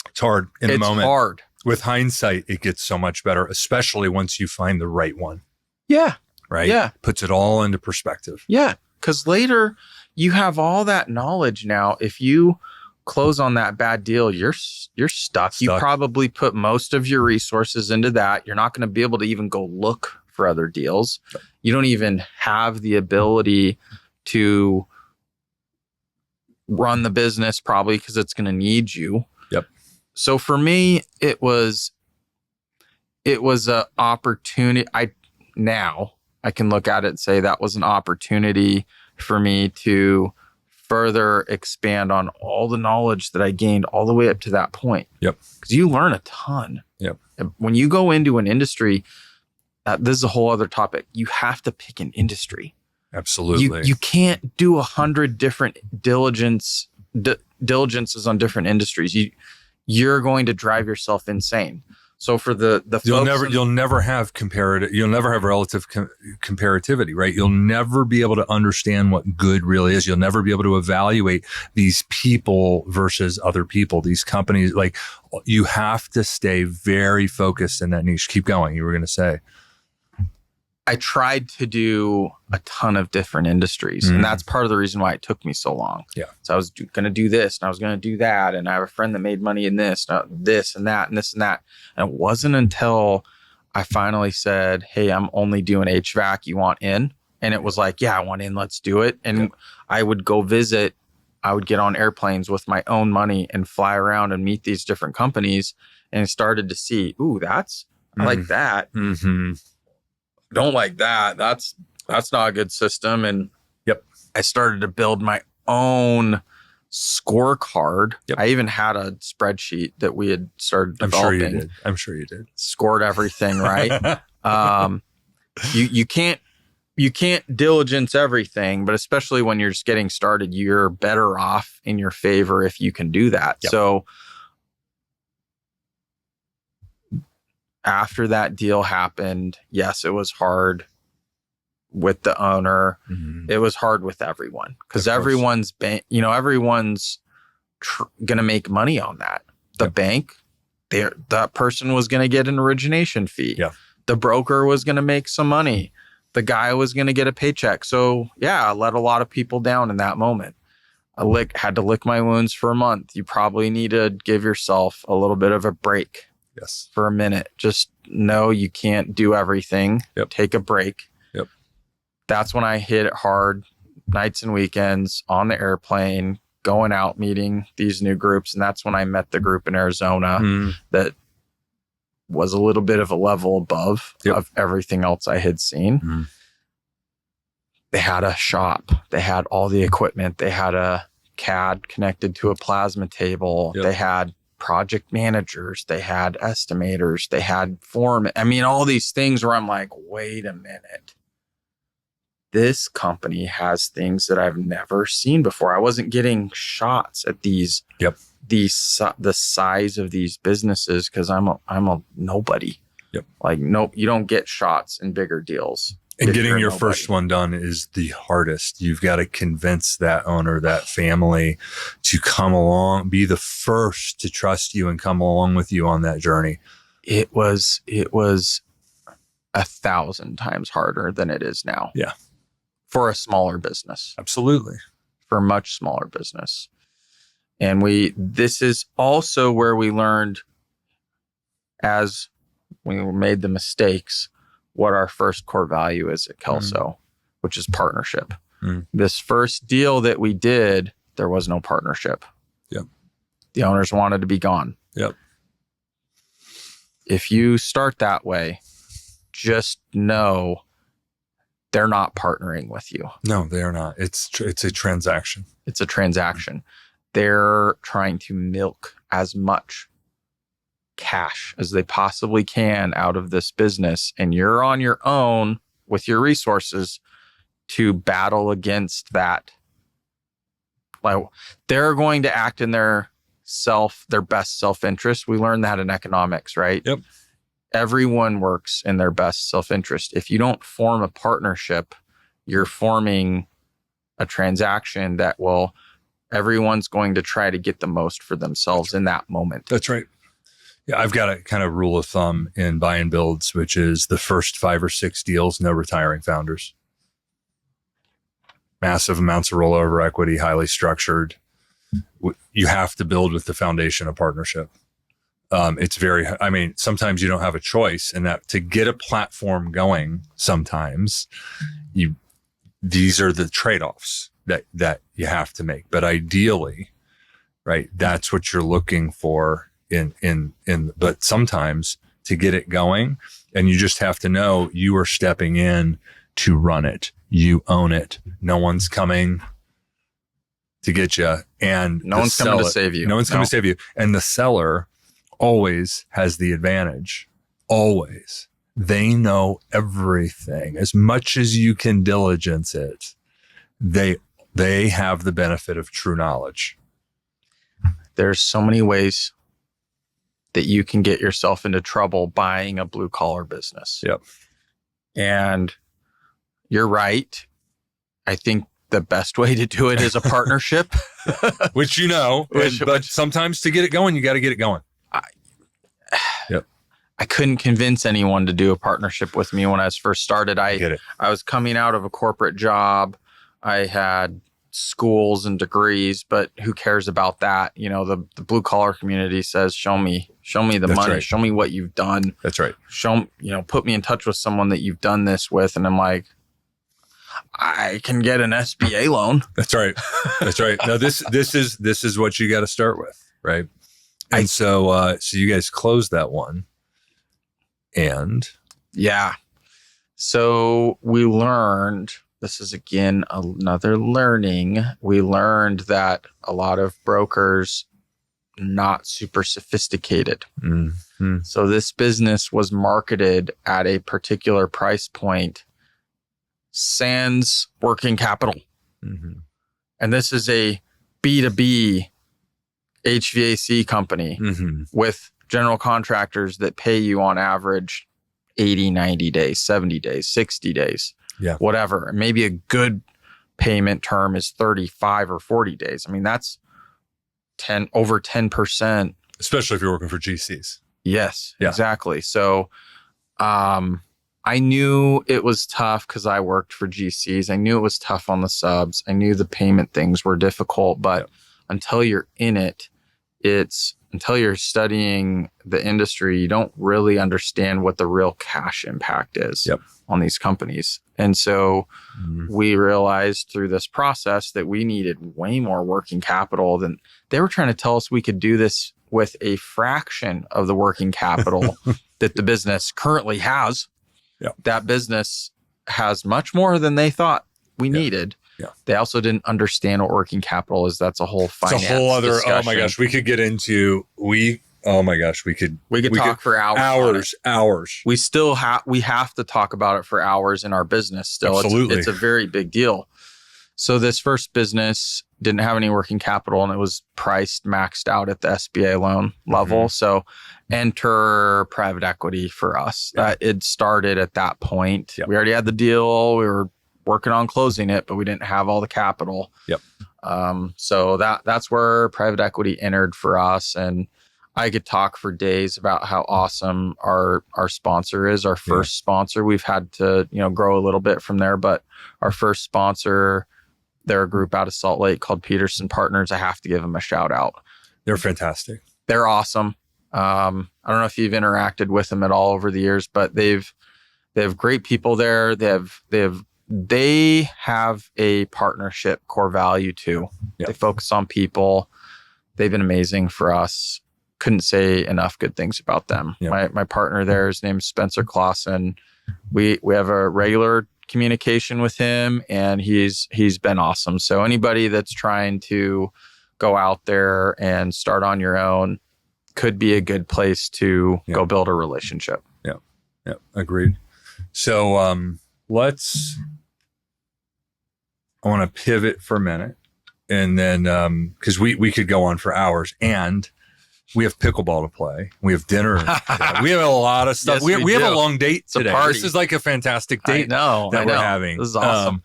S2: It's hard.
S1: It's hard.
S2: With hindsight, it gets so much better, especially once you find the right one.
S1: Yeah.
S2: Right?
S1: Yeah.
S2: Puts it all into perspective.
S1: Yeah. Because later you have all that knowledge now. If you close on that bad deal, you're stuck. You probably put most of your resources into that. You're not going to be able to even go look for other deals. You don't even have the ability to run the business probably, because it's going to need you.
S2: Yep.
S1: So for me, it was an opportunity. Now I can look at it and say that was an opportunity for me to further expand on all the knowledge that I gained all the way up to that point.
S2: Yep.
S1: Because you learn a ton.
S2: Yep.
S1: When you go into an industry, this is a whole other topic. You have to pick an industry.
S2: Absolutely.
S1: You can't do 100 different diligences on different industries. You're going to drive yourself insane. So for the
S2: you'll never have relative comparativity, right? You'll never be able to understand what good really is. You'll never be able to evaluate these people versus other people, these companies. Like you have to stay very focused in that niche. Keep going. You were going to say.
S1: I tried to do a ton of different industries. And that's part of the reason why it took me so long.
S2: Yeah.
S1: So I was going to do this and I was going to do that. And I have a friend that made money in this and this and that and this and that. And it wasn't until I finally said, hey, I'm only doing HVAC. You want in? And it was like, yeah, I want in. Let's do it. And I would go visit. I would get on airplanes with my own money and fly around and meet these different companies. And I started to see, ooh, I like that. Don't like that. That's not a good system. And I started to build my own scorecard. I even had a spreadsheet that we had started developing.
S2: I'm sure you did.
S1: Scored everything, right? You can't diligence everything, but especially when you're just getting started, you're better off in your favor if you can do that. So after that deal happened, yes, it was hard with the owner. It was hard with everyone because everyone's going to make money on that. The bank, that person was going to get an origination fee. The broker was going to make some money. The guy was going to get a paycheck. So I let a lot of people down in that moment. I had to lick my wounds for a month. You probably need to give yourself a little bit of a break. For a minute. Just know you can't do everything. Take a break. That's when I hit it hard, nights and weekends, on the airplane, going out, meeting these new groups. And that's when I met the group in Arizona that was a little bit of a level above of everything else I had seen. They had a shop. They had all the equipment. They had a CAD connected to a plasma table. They had project managers, they had estimators, they had foremen. I mean, all these things where I'm like, wait a minute. This company has things that I've never seen before. I wasn't getting shots at the size of these businesses because I'm a nobody. Like, nope, you don't get shots in bigger deals.
S2: And getting your first one done is the hardest. You've got to convince that owner, that family to come along, be the first to trust you and come along with you on that journey.
S1: It was 1,000 times harder than it is now. For a smaller business.
S2: Absolutely.
S1: For a much smaller business. And this is also where we learned as we made the mistakes, what our first core value is at Kelso, which is partnership. This first deal that we did, there was no partnership. The owners wanted to be gone. If you start that way, just know they're not partnering with you.
S2: No, they are not. It's a transaction.
S1: It's a transaction. They're trying to milk as much cash as they possibly can out of this business, and you're on your own with your resources to battle against that. Like, they're going to act in their best self-interest. We learned that in economics, right? Everyone works in their best self-interest. If you don't form a partnership, you're forming a transaction that everyone's going to try to get the most for themselves in that moment.
S2: That's right. Yeah, I've got a kind of rule of thumb in buy and builds, which is the first 5 or 6 deals, no retiring founders. Massive amounts of rollover equity, highly structured. You have to build with the foundation of partnership. Sometimes you don't have a choice, and that to get a platform going, sometimes these are the trade-offs that you have to make. But ideally, right, that's what you're looking for but sometimes to get it going, and you just have to know you are stepping in to run it. You own it. No one's coming to get you, and
S1: no one's coming to save you.
S2: No one's coming to save you. And the seller always has the advantage. Always. They know everything. As much as you can diligence it, they have the benefit of true knowledge.
S1: There's so many ways that you can get yourself into trouble buying a blue collar business. And you're right. I think the best way to do it is a partnership.
S2: Which but sometimes to get it going, you got to get it going.
S1: I couldn't convince anyone to do a partnership with me when I was first started.
S2: Get it.
S1: I was coming out of a corporate job. I had schools and degrees, but who cares about that? You know, the blue collar community says, show me the
S2: That's
S1: money,
S2: right.
S1: show me what you've done.
S2: That's right.
S1: Put me in touch with someone that you've done this with. And I'm like, I can get an SBA loan.
S2: That's right. That's right. No, this is what you got to start with, right? And so you guys closed that one. And
S1: yeah. So we learned, this is again another learning. We learned that a lot of brokers not super sophisticated.
S2: Mm-hmm.
S1: So this business was marketed at a particular price point, sans working capital.
S2: Mm-hmm.
S1: And this is a B2B HVAC company with general contractors that pay you on average 80, 90 days, 70 days, 60 days, whatever. Maybe a good payment term is 35 or 40 days. I mean, that's over 10%.
S2: Especially if you're working for GCs.
S1: Yes, exactly. So I knew it was tough because I worked for GCs. I knew it was tough on the subs. I knew the payment things were difficult, but until you're in it, until you're studying the industry, you don't really understand what the real cash impact is on these companies. And so we realized through this process that we needed way more working capital than they were trying to tell us we could do this with a fraction of the working capital that the business currently has. That business has much more than they thought we needed. They also didn't understand what working capital is. That's a whole finance
S2: It's a whole other
S1: discussion.
S2: Oh my gosh, we could get into we could
S1: talk for hours.
S2: Hours.
S1: We have to talk about it for hours in our business still.
S2: Absolutely.
S1: It's a very big deal. So this first business didn't have any working capital and it was maxed out at the SBA loan level. So enter private equity for us. It started at that point. We already had the deal. We were working on closing it, but we didn't have all the capital. So that's where private equity entered for us. And I could talk for days about how awesome our sponsor is. Our first sponsor, we've had to, grow a little bit from there, but our first sponsor, they're a group out of Salt Lake called Peterson Partners. I have to give them a shout out. They're
S2: fantastic.
S1: They're awesome. I don't know if you've interacted with them at all over the years, but they have great people there. They have a partnership core value too. They focus on people. They've been amazing for us. Couldn't say enough good things about them. My partner there, his name's Spencer Clausen. We have a regular communication with him and he's been awesome. So anybody that's trying to go out there and start on your own could be a good place to go build a relationship.
S2: Yeah. Agreed. So I want to pivot for a minute and then because we could go on for hours and we have pickleball to play. We have dinner. We have a lot of stuff.
S1: Yes,
S2: we have a long date today.
S1: Party.
S2: This is like a fantastic date
S1: that
S2: we're having.
S1: This is awesome.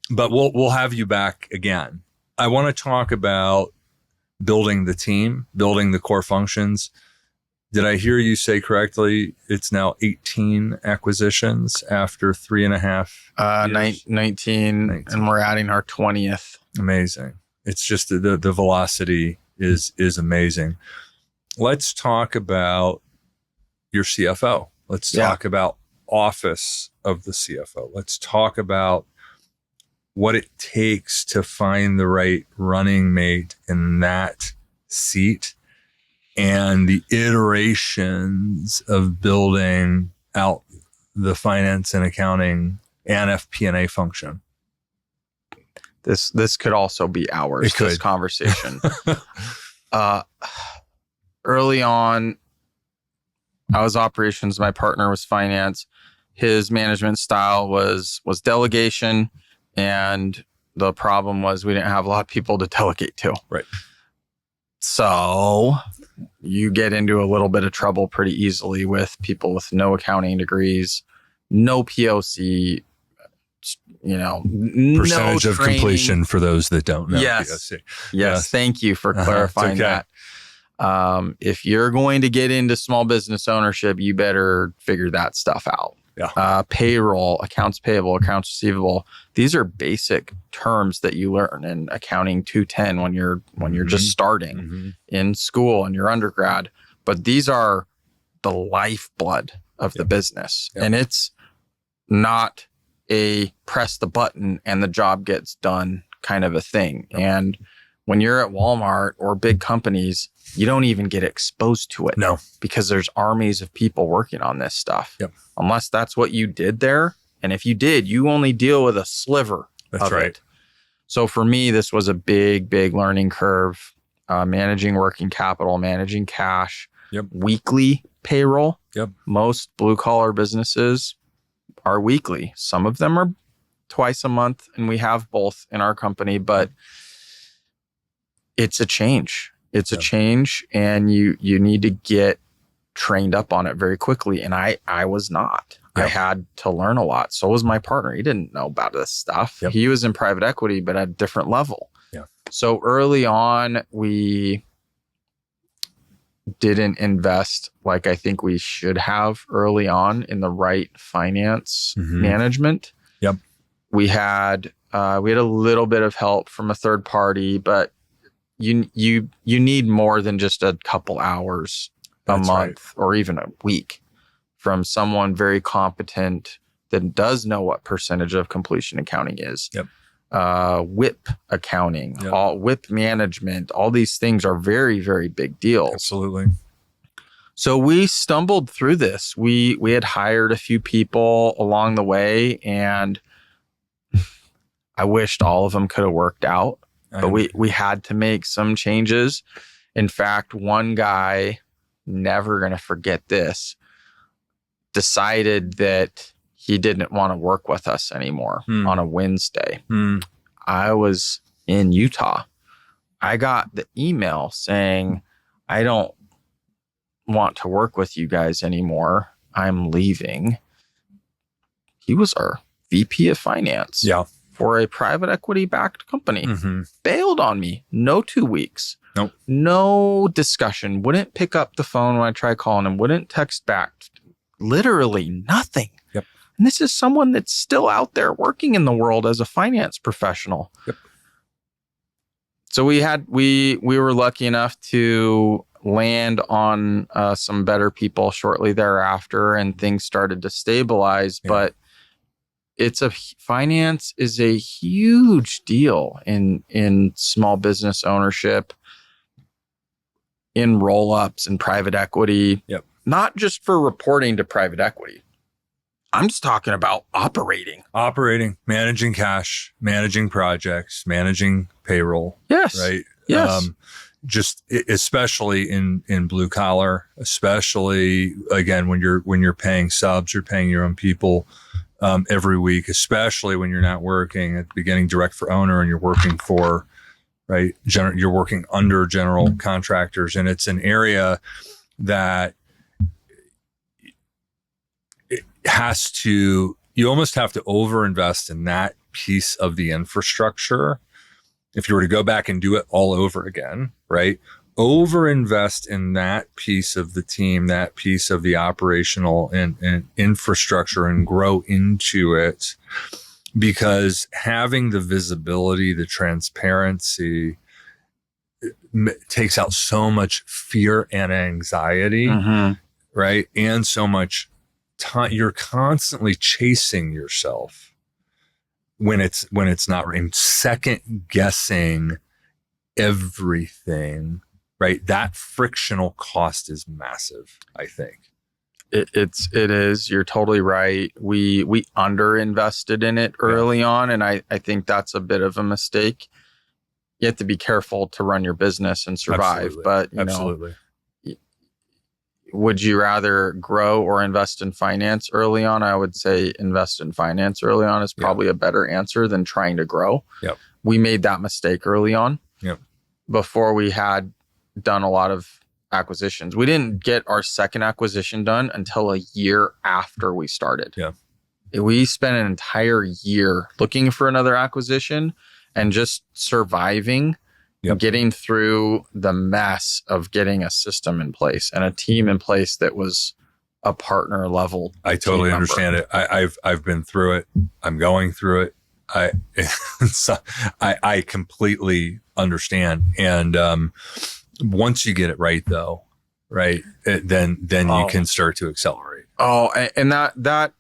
S2: But we'll have you back again. I want to talk about building the team, building the core functions. Did I hear you say correctly? It's now 18 acquisitions after 3.5 years?
S1: 19, and we're adding our 20th.
S2: Amazing. It's just the velocity is amazing. Let's talk about your CFO. Let's talk about office of the CFO. Let's talk about what it takes to find the right running mate in that seat and the iterations of building out the finance and accounting and FP&A function.
S1: This could also be hours, this conversation. Early on, I was operations. My partner was finance. His management style was delegation. And the problem was we didn't have a lot of people to delegate to.
S2: Right.
S1: So you get into a little bit of trouble pretty easily with people with no accounting degrees, no POC,
S2: percentage
S1: no
S2: of completion for those that don't know
S1: yes.
S2: POC.
S1: Yes. Thank you for clarifying that. If you're going to get into small business ownership, you better figure that stuff out.
S2: Yeah.
S1: Payroll, accounts payable, accounts receivable. These are basic terms that you learn in accounting 210 when you're just starting in school and your undergrad. But these are the lifeblood of the business. And it's not a press the button and the job gets done kind of a thing. And when you're at Walmart or big companies, you don't even get exposed to it.
S2: No.
S1: Because there's armies of people working on this stuff.
S2: Yep.
S1: Unless that's what you did there. And if you did, you only deal with a sliver of it. So for me, this was a big, big learning curve. Managing working capital, managing cash, weekly payroll. Most blue collar businesses are weekly. Some of them are twice a month, and we have both in our company, but it's a change. It's a change, and you need to get trained up on it very quickly. And I was not. I had to learn a lot. So was my partner. He didn't know about this stuff. He was in private equity, but at a different level. So early on, we didn't invest like I think we should have early on in the right finance management. We had a little bit of help from a third party, but you need more than just a couple hours a month or even a week from someone very competent that does know what percentage of completion accounting is. WIP accounting, all WIP management, all these things are very, very big deals.
S2: Absolutely.
S1: So we stumbled through this. We had hired a few people along the way, and I wished all of them could have worked out, but we had to make some changes. In fact, one guy, never going to forget this, decided that he didn't want to work with us anymore on a Wednesday. I was in Utah. I got the email saying, I don't want to work with you guys anymore. I'm leaving. He was our VP of finance for a private equity backed company. Bailed on me. No 2 weeks.
S2: Nope.
S1: No discussion. Wouldn't pick up the phone when I tried calling him. Wouldn't text back. Literally nothing. And this is someone that's still out there working in the world as a finance professional. So we were lucky enough to land on some better people shortly thereafter, and things started to stabilize. But finance is a huge deal in small business ownership, in roll-ups and private equity. Not just for reporting to private equity. I'm just talking about operating,
S2: managing cash, managing projects, managing payroll. Right. Just especially in blue collar, especially again, when you're paying subs, you're paying your own people every week, especially when you're not working at the beginning direct for owner and you're working for, you're working under general contractors. And it's an area that you almost have to overinvest in that piece of the infrastructure. If you were to go back and do it all over again, overinvest in that piece of the team, that piece of the operational and infrastructure, and grow into it, because having the visibility, the transparency takes out so much fear and anxiety, and so much time. You're constantly chasing yourself when it's not right, second guessing everything, that frictional cost is massive. I think
S1: it is. You're totally right. We underinvested in it early on, and I think that's a bit of a mistake. You have to be careful to run your business and survive. But you know, would you rather grow or invest in finance early on? I would say invest in finance early on is probably a better answer than trying to grow. We made that mistake early on. Before we had done a lot of acquisitions. We didn't get our second acquisition done until a year after we started. We spent an entire year looking for another acquisition and just surviving getting through the mess of getting a system in place and a team in place that was a partner level.
S2: I totally understand it. I've been through it. I'm going through it. I completely understand. And once you get it right, though, right, then you can start to accelerate.
S1: Oh, and that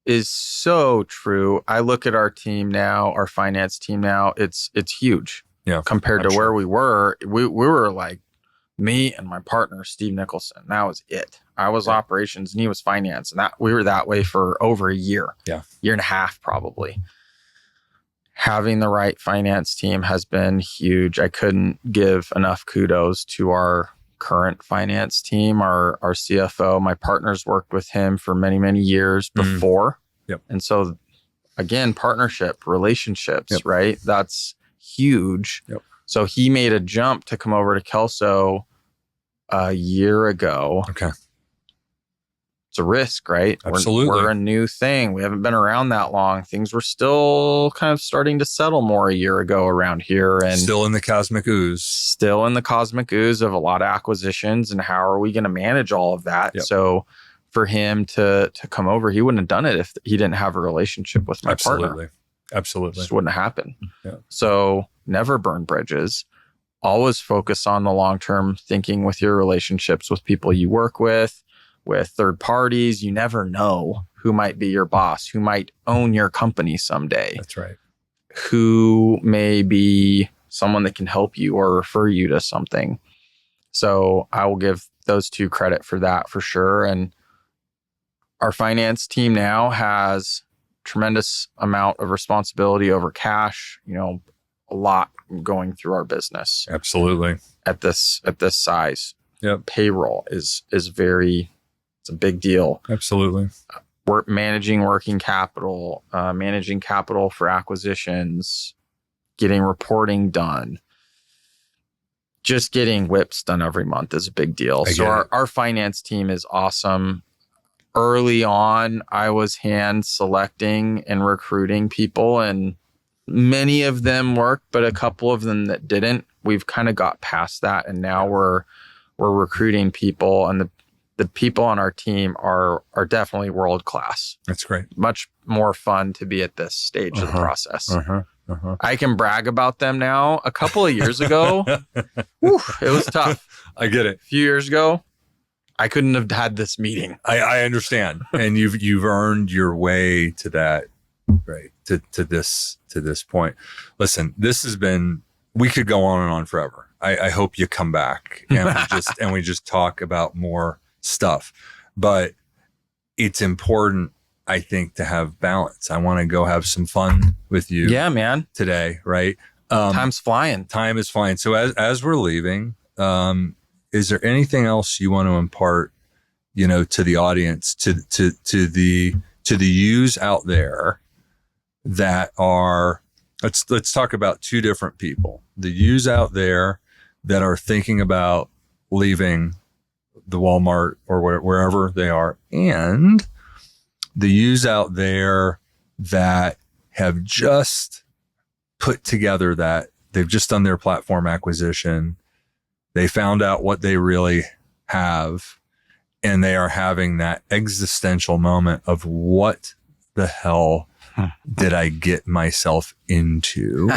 S1: is so true. I look at our team now, our finance team now. It's huge.
S2: Yeah,
S1: compared to where we were. We were like me and my partner Steve Nicholson. That was it. I was operations and he was finance, and that we were that way for over a year. Year and a half probably. Having the right finance team has been huge. I couldn't give enough kudos to our current finance team, our CFO. My partners worked with him for many, many years before. And so again, partnership, relationships, right? That's huge. So he made a jump to come over to Kelso a year ago.
S2: Okay.
S1: It's a risk, right?
S2: Absolutely.
S1: We're a new thing. We haven't been around that long. Things were still kind of starting to settle more a year ago around here. And
S2: still in the cosmic ooze.
S1: Still in the cosmic ooze of a lot of acquisitions. And how are we going to manage all of that? So for him to come over, he wouldn't have done it if he didn't have a relationship with my partner.
S2: Absolutely.
S1: It just wouldn't happen. So never burn bridges. Always focus on the long-term thinking with your relationships with people you work with third parties. You never know who might be your boss, who might own your company someday.
S2: That's right.
S1: Who may be someone that can help you or refer you to something. So I will give those two credit for that for sure. And our finance team now has tremendous amount of responsibility over cash, a lot going through our business.
S2: Absolutely.
S1: At this size. Payroll is it's a big deal.
S2: Absolutely.
S1: Managing working capital, managing capital for acquisitions, getting reporting done. Just getting whips done every month is a big deal. So our finance team is awesome. Early on, I was hand selecting and recruiting people, and many of them worked, but a couple of them that didn't. We've kind of got past that, and now we're recruiting people, and the people on our team are definitely world class.
S2: That's great.
S1: Much more fun to be at this stage of the process. I can brag about them now. A couple of years ago, it was tough.
S2: I get it.
S1: A few years ago, I couldn't have had this meeting.
S2: I understand. And you've earned your way to that, right? To this point. Listen, this has been, we could go on and on forever. I hope you come back and we just talk about more stuff. But it's important, I think, to have balance. I want to go have some fun with you.
S1: Yeah, man.
S2: Today, right?
S1: Time's flying.
S2: Time is flying. So as we're leaving, is there anything else you want to impart, to the audience, to the yous out there that are, let's talk about two different people. The yous out there that are thinking about leaving the Walmart or wherever they are, and the yous out there that have just put together that they've just done their platform acquisition. They found out what they really have, and they are having that existential moment of what the hell did I get myself into?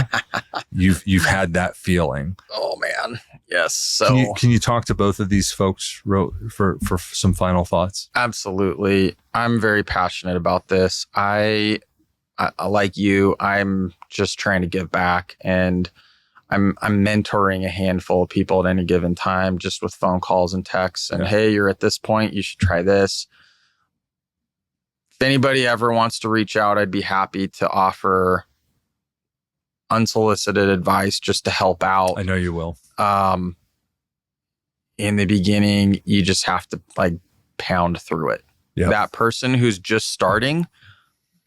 S2: You've had that feeling.
S1: Oh man. Yes. So
S2: can you talk to both of these folks for some final thoughts?
S1: Absolutely. I'm very passionate about this. I like you, I'm just trying to give back, and I'm mentoring a handful of people at any given time, just with phone calls and texts. And hey, you're at this point, you should try this. If anybody ever wants to reach out, I'd be happy to offer unsolicited advice just to help out.
S2: I know you will.
S1: In the beginning, you just have to pound through it. Yep. That person who's just starting,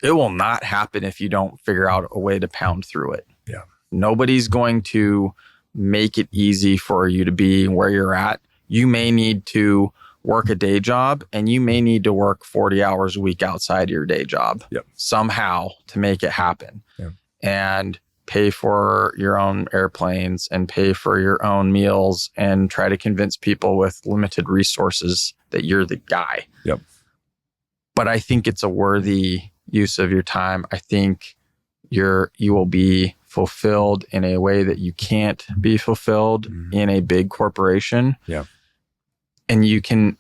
S1: it will not happen if you don't figure out a way to pound through it.
S2: Yeah.
S1: Nobody's going to make it easy for you to be where you're at. You may need to work a day job, and you may need to work 40 hours a week outside your day job somehow to make it happen.
S2: Yep.
S1: And pay for your own airplanes and pay for your own meals and try to convince people with limited resources that you're the guy.
S2: Yep.
S1: But I think it's a worthy use of your time. I think you will be fulfilled in a way that you can't be fulfilled in a big corporation.
S2: Yeah.
S1: And you can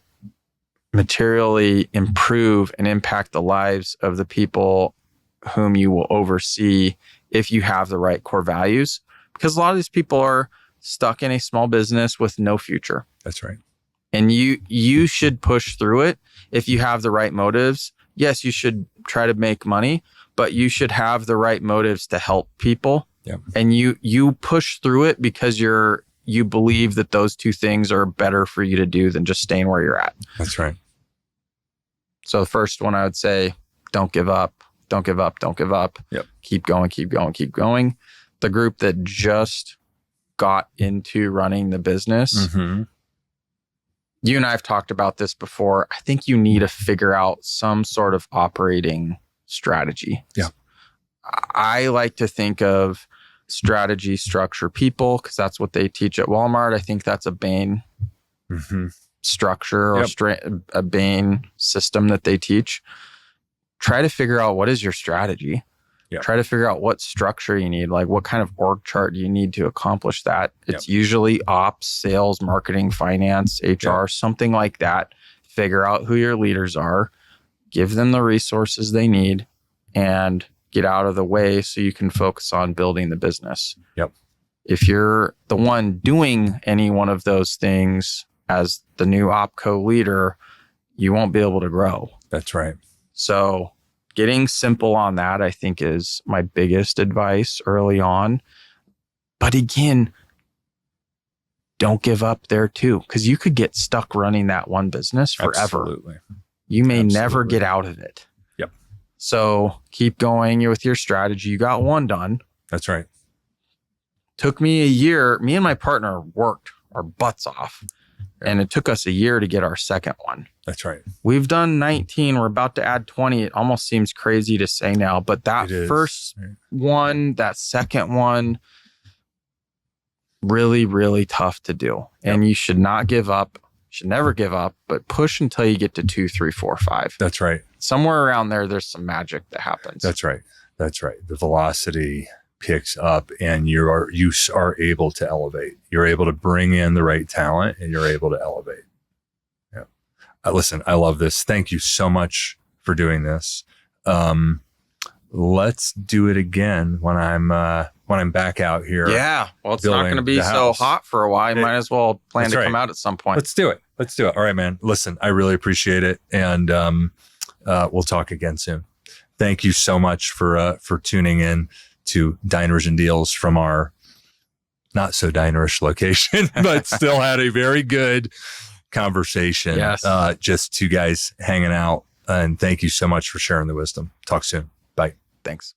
S1: materially improve and impact the lives of the people whom you will oversee if you have the right core values. Because a lot of these people are stuck in a small business with no future.
S2: That's right.
S1: And you should push through it if you have the right motives. Yes, you should try to make money, but you should have the right motives to help people.
S2: Yeah.
S1: And you push through it because you believe that those two things are better for you to do than just staying where you're at.
S2: That's right.
S1: So the first one I would say, don't give up. Don't give up. Don't give up.
S2: Yep.
S1: Keep going, keep going, keep going. The group that just got into running the business, you and I have talked about this before. I think you need to figure out some sort of operating strategy.
S2: Yeah.
S1: I like to think of strategy, structure, people, because that's what they teach at Walmart. I think that's a Bain structure or a Bain system that they teach. Try to figure out what is your strategy.
S2: Yep.
S1: Try to figure out what structure you need. Like what kind of org chart do you need to accomplish that? It's usually ops, sales, marketing, finance, HR, something like that. Figure out who your leaders are, give them the resources they need, and get out of the way so you can focus on building the business.
S2: Yep.
S1: If you're the one doing any one of those things as the new OpCo leader, you won't be able to grow.
S2: That's right.
S1: So getting simple on that, I think, is my biggest advice early on. But again, don't give up there too, because you could get stuck running that one business forever.
S2: Absolutely.
S1: You may never get out of it.
S2: Yep.
S1: So keep going with your strategy. You got one done.
S2: That's right.
S1: Took me a year. Me and my partner worked our butts off. And it took us a year to get our second one.
S2: That's right.
S1: We've done 19. We're about to add 20. It almost seems crazy to say now, but that first one, that second one, really, really tough to do. Yep. And you should not give up. You should never give up, but push until you get to 2, 3, 4, 5.
S2: That's right.
S1: Somewhere around there, there's some magic that happens.
S2: That's right. That's right. The velocity picks up and you are able to elevate. You're able to bring in the right talent and you're able to elevate. Yeah. Listen, I love this. Thank you so much for doing this. Let's do it again when I'm back out here.
S1: Yeah. Well, it's not going to be so hot for a while. You might as well plan to come out at some point.
S2: Let's do it. All right, man. Listen, I really appreciate it. And we'll talk again soon. Thank you so much for tuning in to Diners and Deals from our not so dinerish location, but still had a very good conversation.
S1: Yes.
S2: Just two guys hanging out. And thank you so much for sharing the wisdom. Talk soon. Bye.
S1: Thanks.